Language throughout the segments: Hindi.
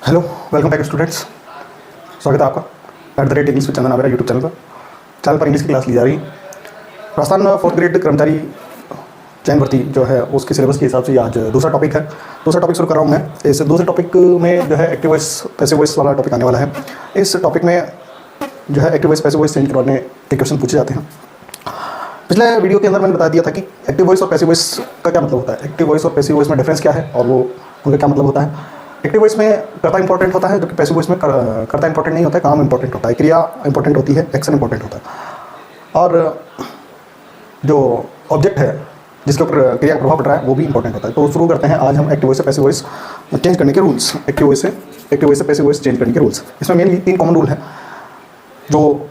Hello, welcome back students. स्वागत है आपका @इंग्लिश विद चंदन मेरा यूट्यूब चैनल पर इंग्लिश की क्लास ली जा रही है। राजस्थान 4th ग्रेड कर्मचारी चयन भर्ती जो है उसके सिलेबस के हिसाब से आज दूसरा टॉपिक है। दूसरा टॉपिक शुरू कर रहा हूँ मैं। इस दूसरे टॉपिक में जो है एक्टिव वॉइस पैसिव वॉइस वाला टॉपिक आने वाला है। इस टॉपिक में जो है active voice passive voice change करवाने के क्वेश्चन पूछे जाते हैं। पिछले वीडियो के अंदर मैंने बता दिया था कि एक्टिव वॉइस और पैसिव वॉइस का क्या मतलब होता है, एक्टिव वॉइस और पैसिव वॉइस में डिफरेंस क्या है और वो उनका क्या मतलब होता है। एक्टिव वॉइस में कर्ता इंपॉर्टेंट होता है, जबकि पैसिव वॉइस में कर्ता इंपॉर्टेंट नहीं होता है, काम इंपॉर्टेंट होता है, क्रिया इंपॉर्टेंट होती है, एक्शन इंपॉर्टेंट होता है। और जो ऑब्जेक्ट है जिसके ऊपर क्रिया का प्रभाव पड़ रहा है वो भी इंपॉर्टेंट होता है। तो शुरू करते हैं आज हम एक्टिव वॉइस से पैसिव वॉइस चेंज करने के रूल्स। एक्टिव वॉइस से पैसिव वॉइस चेंज करने के रूल्स। इसमें मेनली 3 कॉमन रूल हैं जो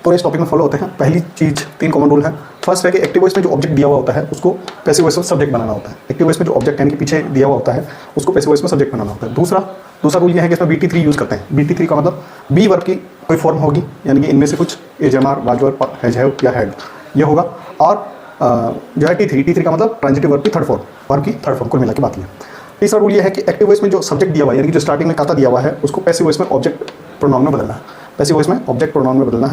पूरे इस टॉपिक में फॉलो होते हैं। पहली चीज़ 3 कॉमन रूल है। फर्स्ट है कि एक्टिव वॉइस में जो ऑब्जेक्ट दिया हुआ होता है उसको पैसिव वॉइस में सब्जेक्ट बनाना होता है। एक्टिव वॉइस में जो ऑब्जेक्ट यानी कि पीछे दिया हुआ होता है उसको पैसिव वॉइस में सब्जेक्ट बनाना होता है। दूसरा रूल यह है कि इसमें BT3 यूज़ करते हैं। BT3 का मतलब बी वर्ब की कोई फॉर्म होगी, यानी कि इनमें से कुछ एजएमआर, वाजवर, हैव या हैड ये होगा। और जो है T3 का मतलब ट्रांजिटिव वर्ब की थर्ड फॉर्म कुल मिला के बात है। तीसरा रूल यह है कि एक्टिव वॉइस में जो सब्जेक्ट दिया हुआ है यानी कि जो स्टार्टिंग में काता दिया हुआ है उसको पैसिव वॉइस में ऑब्जेक्ट प्रोनाउन में बदलना है। पैसिव वॉइस में ऑब्जेक्ट प्रोनाउन में बदलना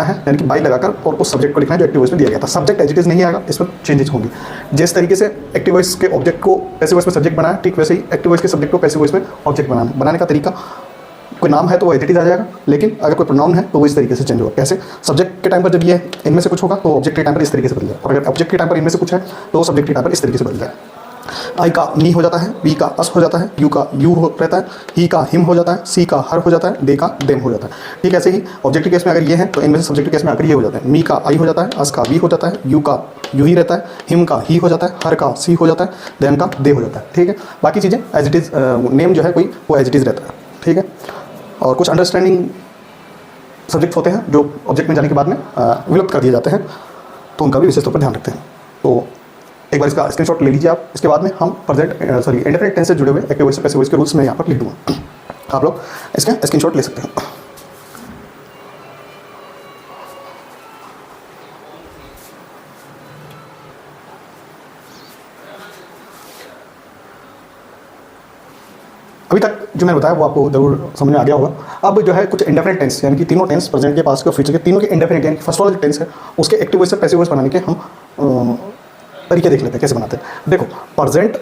है, यानी कि बाई लगाकर और उस सब्जेक्ट को लिखना है जो एक्टिव वॉइस में दिया गया था। सब्जेक्ट एज इट इज नहीं आएगा, इसमें चेंजेस होंगी। जिस तरीके से एक्टिव वॉइस के ऑब्जेक्ट को पैसिव वॉइस में सब्जेक्ट बनाया, ठीक वैसे ही एक्टिव वॉइस के सब्जेक्ट को पैसिव वॉइस में ऑब्जेक्ट बनाने का तरीका, कोई नाम है तो वो एज इट इज आ जाएगा, लेकिन अगर कोई प्रोनाउन है तो वो इस तरीके से चेंज होगा। कैसे? सब्जेक्ट के टाइम पर जब ये इनमें से कुछ होगा तो ऑब्जेक्ट के टाइम पर इस तरीके से बदल जाएगा, और अगर ऑब्जेक्ट के टाइम पर इनमें से कुछ है तो सब्जेक्ट के टाइम पर इस तरीके से बदल जाएगा। आई का नी हो जाता है, बी का अस हो जाता है, यू का यू रहता है, ही का हिम हो जाता है, सी का हर हो जाता है, दे का देम हो जाता है। ठीक है, ऐसे ही ऑब्जेक्टिव केस में अगर ये है तो इनमें से सब्जेक्टिव केस में आकर ये हो जाता है। मी का आई हो जाता है, अस का वी हो जाता है, यू का यू ही रहता है, हिम का ही हो जाता है, हर का सी हो जाता है, देम का दे हो जाता है। ठीक है, बाकी चीज़ें एज इट इज़, नेम जो है कोई वो एज इट इज़ रहता है। ठीक है, और कुछ अंडरस्टैंडिंग सब्जेक्ट होते हैं जो ऑब्जेक्ट में जाने के बाद में विलुप्त कर दिए जाते हैं, तो उनका भी विशेष तौर पर ध्यान रखते हैं। तो एक बार इसका स्क्रीनशॉट ले लीजिए आप। इसके बाद में हम इंडेफिनिट टेंस से जुड़े हुए एक्टिव वॉइस पैसिव वॉइस के रूल्स में यहाँ पर लिख दूँगा, आप लोग इसका स्क्रीनशॉट ले सकते हैं। अभी तक जो मैंने बताया वो आपको जरूर समझ में आ गया होगा। अब जो है कुछ इंडेफिनिट टेंस यानी कि तीनों टेंस, प्रेजेंट के, पास्ट के और फ्यूचर के, तीनों के इंडेफिनिट यानी कि फर्स्ट वाला टेंस है उसके एक्टिव वॉइस से पैसिव वॉइस बनाने के हम तरीके देख लेते हैं कैसे बनाते हैं। देखो, प्रेजेंट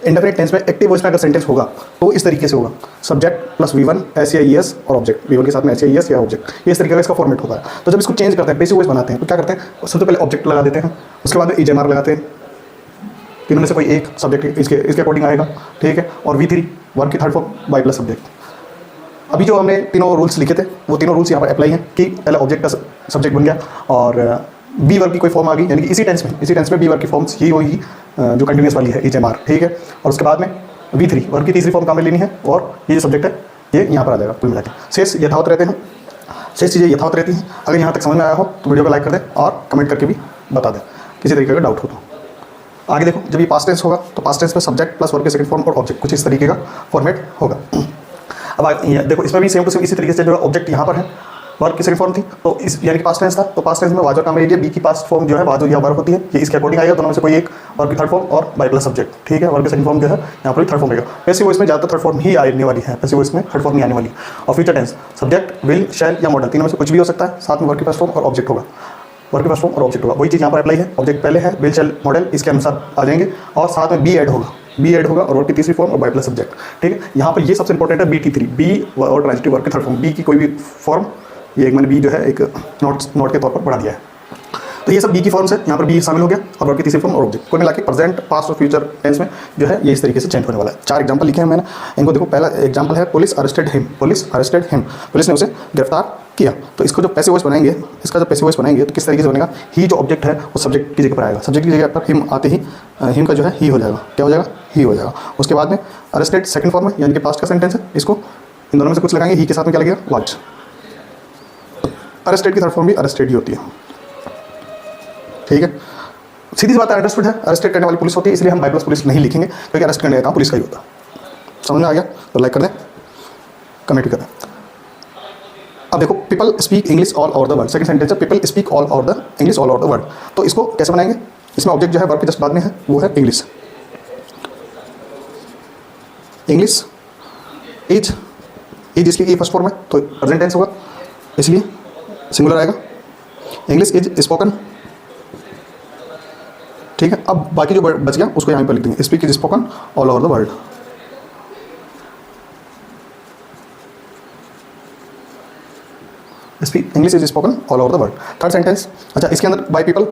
इंडेफिनिट टेंस में एक्टिव वॉइस में अगर सेंटेंस होगा तो इस तरीके से होगा, सब्जेक्ट प्लस V1 S या ES और ऑब्जेक्ट, V1 के साथ में S या ES या ऑब्जेक्ट, ये इस तरीके का इसका फॉर्मेट होता है। तो जब इसको चेंज करते हैं, पैसिव वॉइस बनाते हैं, तो क्या करते हैं, सबसे पहले ऑब्जेक्ट लगा देते हैं, उसके बाद में एजएमआर लगाते हैं, तीनों में से कोई एक सब्जेक्ट इसके अकॉर्डिंग आएगा। ठीक है, और V3 वर्ब की third form by plus subject. अभी जो हमने तीनों रूल्स लिखे थे वो तीनों रूल्स यहाँ पर अप्लाई हैं कि पहले ऑब्जेक्ट का सब्जेक्ट बन गया और बी वर्ब की कोई फॉर्म आ गई, यानी कि इसी टेंस में बी वर्ब की फॉर्म्स ही होगी जो कंटिन्यूस वाली है, एजएमआर। ठीक है, और उसके बाद में V3 वर्ब की तीसरी फॉर्म काम में लेनी है और ये जो सब्जेक्ट है ये यहाँ पर आ जाएगा कुल मिला के। शेष यथावत रहते हैं, शेष चीज़ें यथावत रहती हैं। अगर यहाँ तक समझ में आया हो तो वीडियो को लाइक कर दें और कमेंट करके भी बता दें किसी तरीके का डाउट हो तो। आगे देखो, जब ये पास्ट टेंस होगा तो पास्ट टेंस में सब्जेक्ट प्लस वर्ब के सेकंड फॉर्म और ऑब्जेक्ट कुछ इस तरीके का फॉर्मेट होगा। अब देखो, इसमें भी सेम टू सेम इसी तरीके से जो ऑब्जेक्ट यहाँ पर है, वर्ब की सेकंड फॉर्म थी तो इस यानी कि पास्ट टेंस था, तो पास्ट टेंस में वाजो काम एरिया, बी की पास्ट फॉर्म जो है वाजो या वर्ब होती है, ये इसके अकॉर्डिंग आएगा, दोनों में से कोई एक, वर्ब की थर्ड फॉर्म और बाई प्लस सब्जेक्ट। ठीक है, वर्ब की सेकंड फॉर्म जो है यहाँ पर थर्ड फॉर्म रहेगा। पैसिव वॉइस में ज़्यादातर थर्ड फॉर्म ही आने वाली है, पैसिव वॉइस में थर्ड फॉर्म नहीं आने वाली। और फ्यूचर टेंस सब्जेक्ट, विल, शैल या मॉडल, तीनों में से कुछ भी हो सकता है, साथ में वर्ब की फर्स्ट फॉर्म और ऑब्जेक्ट होगा, वर्ब की फर्स्ट फॉर्म और ऑब्जेक्ट होगा। वही चीज़ यहाँ पर अप्लाई है, ऑब्जेक्ट पहले है, विल, शैल, मॉडल इसके अनुसार आ जाएंगे और साथ में बी ऐड होगा और वर्ब की तीसरी फॉर्म और बाई प्लस सब्जेक्ट। ठीक है, यहाँ पर ये सबसे इंपॉर्टेंट है BT3, बी और ट्रांजिटिव वर्ब की थर्ड फॉर्म, बी की कोई भी फॉर्म, ये एक मैंने बी जो है एक नोट के तौर पर बढ़ा दिया है। तो ये सब बी की फॉर्म्स है, यहाँ पर बी शामिल हो गया और वर्ब की तीसरी फॉर्म और ऑब्जेक्ट को मिला के प्रेजेंट, पास्ट और फ्यूचर टेंस में जो है ये इस तरीके से चेंज होने वाला है। 4 एग्जांपल लिखे हैं मैंने, इनको देखो। पहला एग्जांपल है पुलिस अरेस्टेड हिम, पुलिस ने उसे गिरफ्तार किया। तो इसको जो पैसिव वॉइस बनाएंगे, इसका जो पैसिव वॉइस बनाएंगे तो किस तरीके से बनेगा, ही जो ऑब्जेक्ट है वो सब्जेक्ट की जगह पर आएगा, सब्जेक्ट की जगह पर हिम आते ही हिम का जो है ही हो जाएगा, क्या हो जाएगा, ही हो जाएगा। उसके बाद में अरेस्टेड सेकंड फॉर्म है यानी कि पास्ट का सेंटेंस है, इसको इन दोनों में से कुछ लगाएंगे, ही के साथ में क्या लगेगा, वाज। अरेस्टेड की थर्ड फॉर्म भी अरेस्टेड ही होती है। ठीक है, सीधी सी बात है, अंडरस्टूड है। अरेस्टेड करने वाली पुलिस होती है, इसलिए हम बाई प्लस पुलिस नहीं लिखेंगे क्योंकि अरेस्ट करने का काम पुलिस का ही होता है। समझ में आ गया तो लाइक कर दें, कमेंट कर दें। अब देखो, people speak English all over the world, second sentence है people speak all over the English all over the world. तो इसको कैसे बनाएंगे, इसमें ऑब्जेक्ट जो है वर्ब के जस्ट बाद में है वो है इंग्लिश। इंग्लिश इज इसलिए ये फर्स्ट फॉर्म है तो प्रेजेंट टेंस होगा, इसलिए सिंगुलर आएगा। इंग्लिश इज स्पोकन, ठीक है। अब बाकी जो बच गया उसको यहाँ पर लिख देंगे, speak is spoken all over the world. Speak English is spoken all over the world. Third sentence, अच्छा इसके अंदर बाय पीपल